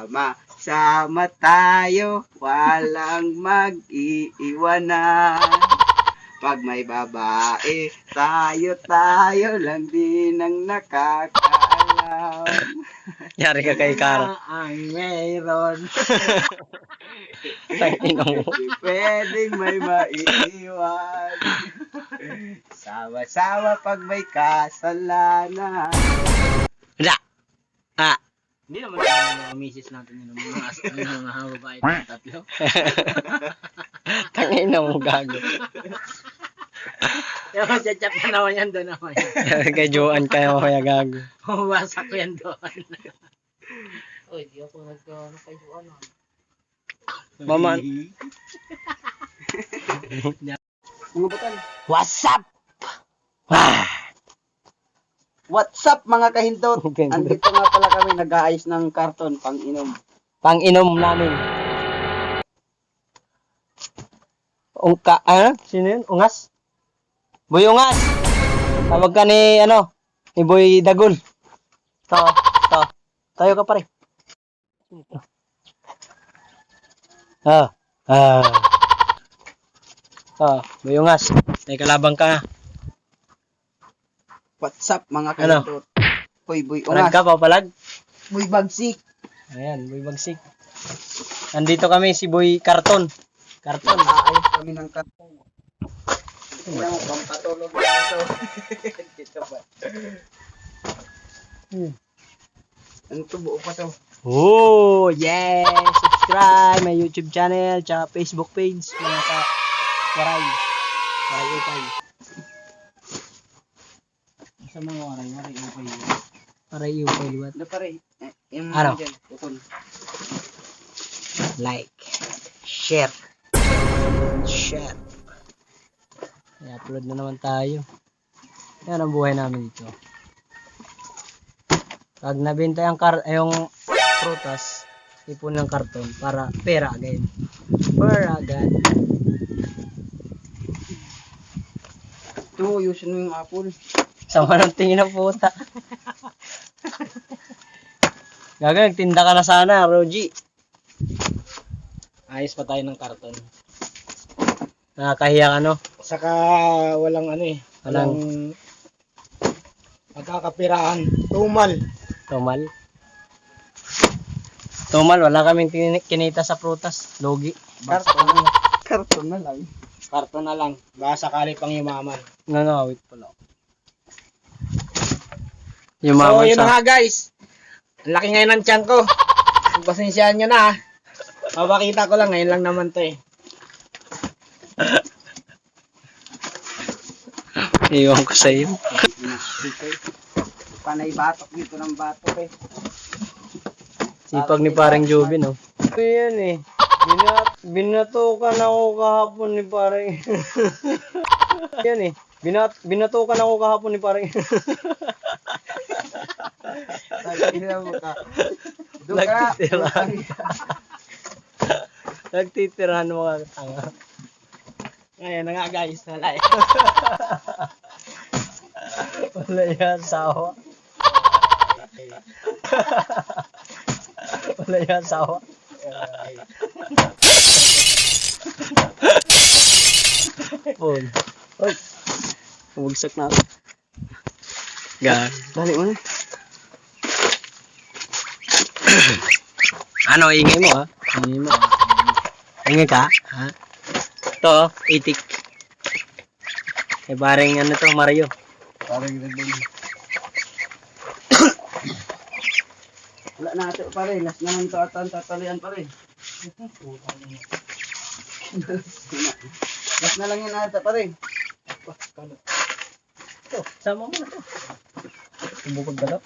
Sama-sama tayo, walang mag-iiwanan. Pag may babae, tayo lang din ang nakakaalam. Yari ka kay Kara. Ang mayroon. Tangina mo. Hindi pwedeng may maiiwan. Sama-sama pag may kasalanan. Wala. Ah. Hindi naman mga misis natin yun, mga babae ng tatlo. Tangina mo, gago. Pero chat-chat na naman yan doon naman yan. Kay Joan kayo kaya gago. Mawasak ko yan doon. Uy, di ako nagkaano kay Joan. Mama. Mga butan. What's up? Ah. What's up mga kahindot? Okay. Andito nga pala kami nag-aayos ng karton pang inom. Pang-inom namin. Ungka, sino yun? Ungas? Boy Ungas! Tawag ka ni, ni Boy Dagol. Tayo ka pare. Boy Ungas. May kalabang ka. What's up mga kahindot? Hoy, boy Palag ungas. ka, papalag. Boy bagsik. Ayan, Boy Bagsik. Nandito kami si Boy Karton. Karton. Nag-aayos kami ng karton. Tingnan mo, pampatulog na ito. Dito ba? Ano to, buo pa to? Oh, yes! Subscribe my YouTube channel, tsaka Facebook page, mga ka-waray. Waray upay. Sa mga waray upay yun. Waray upay, liwat. Ano pare? Yung Ano? dyan, tukol. Like, share. I-upload na naman tayo. Yan ang buhay namin dito. Pag nabenta yung prutas, ipon ng karton para pera agad. Pera agad. Ito, yusin mo yung apple. Sama ng tingin ng puta. Gaga, nagtinda ka na sana, Roji. Ayos pa tayo ng karton. Nakakahiya ka, no? Saka walang Walang magkakapiraan. Tumal. Tumal, wala kaming kinita sa prutas. Logi. Karton na lang. Karton na lang. Baka sakali pang yumaman. Wait pala. So, Yumaman yun na sa... nga guys. Ang laki ngayon ng tiyan ko. Pasensyahan nyo na. Mapakita ko lang. Ngayon lang naman to eh. Iwan ko sa iyo. Panay batok dito ng batok eh. Sipag ni parang Joby, no? Ito yan eh. Binatukan ako kahapon ni parang... yan eh. Binatukan ako kahapon ni parang... Tingnan mo ka. Doon ka. Nagtitirahan mo ka tanga. Ngayon na nga guys. Nalay. Wala yan, sawa. Wala yan, sawa. Pun. Oy. Bumagsak na ako. Gan. Dali mo na. Ano, ingay mo ha? Ingay mo. Ingay ka? Ha? Ito, itik. Eh, parang to, Mario. Parang ganun. Wala na ito pare. Last naman ito atan tatalian pare. Last na lang yun ata pare. Ito, sama mo na to. Bukod ka daw.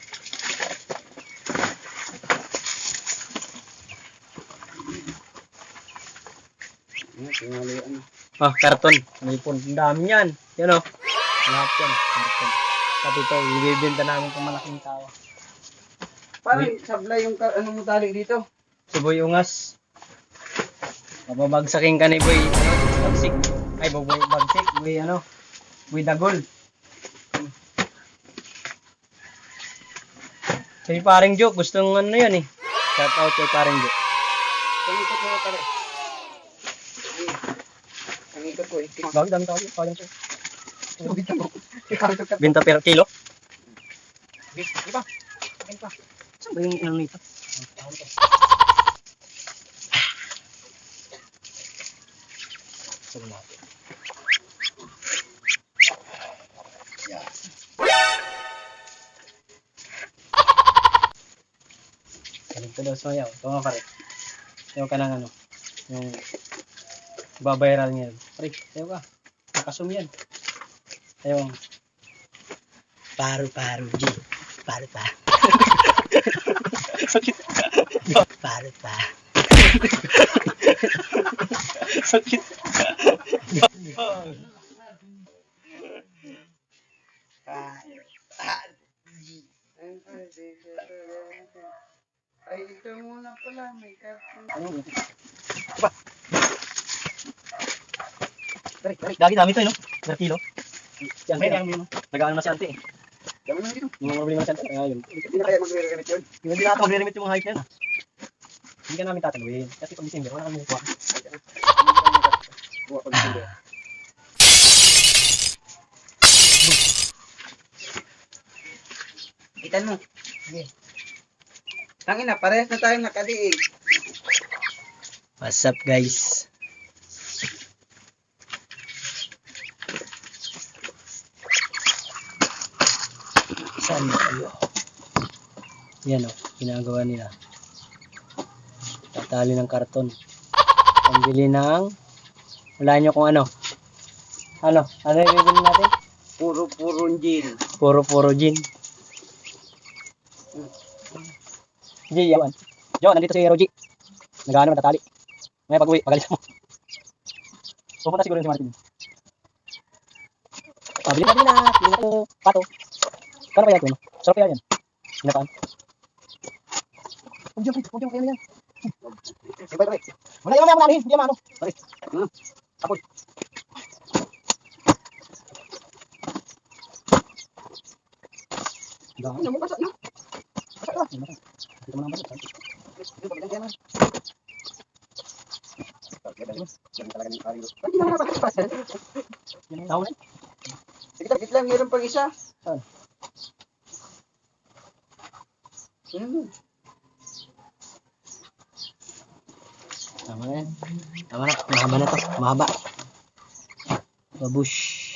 Tinalian. Oh, karton. May ipon. Ang dami yan. Yan o. Lahat yan. Karton. Pati ito, ibibenta namin itong malaking tawa. Parang sablay yung ano mo tali dito. Si Boy Ungas. Mababagsakin ka ni Boy, Bagsik. Ay, Boy Bagsik. Boy Dagol. Si paring Joke, gustong yan eh. Shout out kay paring G. Pangikot mo pare. Pangikot ko eh. Dami tao. Sayang siya. Binta per kilo. Di ba? Akin pa. Saan ba yung inang nito? Sabi natin. Ganito daw sayaw. Ito nga pare. Sayaw ka ng ano. Yung babayral niyan. Pare, sayaw ka. Nakasum yan. Sayaw. Paru-paru, G. Paru-pa. Sakit. Paru-pa. Sakit. Ay, ito muna pala. May cartoon. Ano? Dami to, no? Per kilo. Yan, yan. Nagaan na si Ante, eh. Dami naman dito. Yung mga problema na si Ante, kaya yun. Hindi na kaya magre-remit yun. Hindi natin magre-remit yung mga hype na yun, ah. Hindi ka namin tatanungin. Kasi pag December, wala kami kukuha. Buwa pag hindi. Itan mo. Sige. Tangina, parehas na tayong nakadiig. What's up, guys? Saan na kayo? Yan o, ginagawa nila. Tatali ng karton. Pambili ng... Wala nyo kung ano. Ano? Ano yung bibili natin? Puro gin. Puro gin. G, yawan. Jo, nandito si Roji. Nag-ano, natatali. May pag-uwi, pagalis mo. Pupunta siguro si Martin. Bili na. Bili na ko. Pato. Kano kaya ito? Sarap kaya yan. Pinapaan. Huwag yung kaya yan. Bye. Wala yung mga manahin. Hindi yung ano. Balik. Apoy. Ano mo pasok na? Dito mo naman. Tao na. Sige lang, meron pang isa. Saan? Tama na yan. Tama na. Mahaba na to. Mahaba. Babush.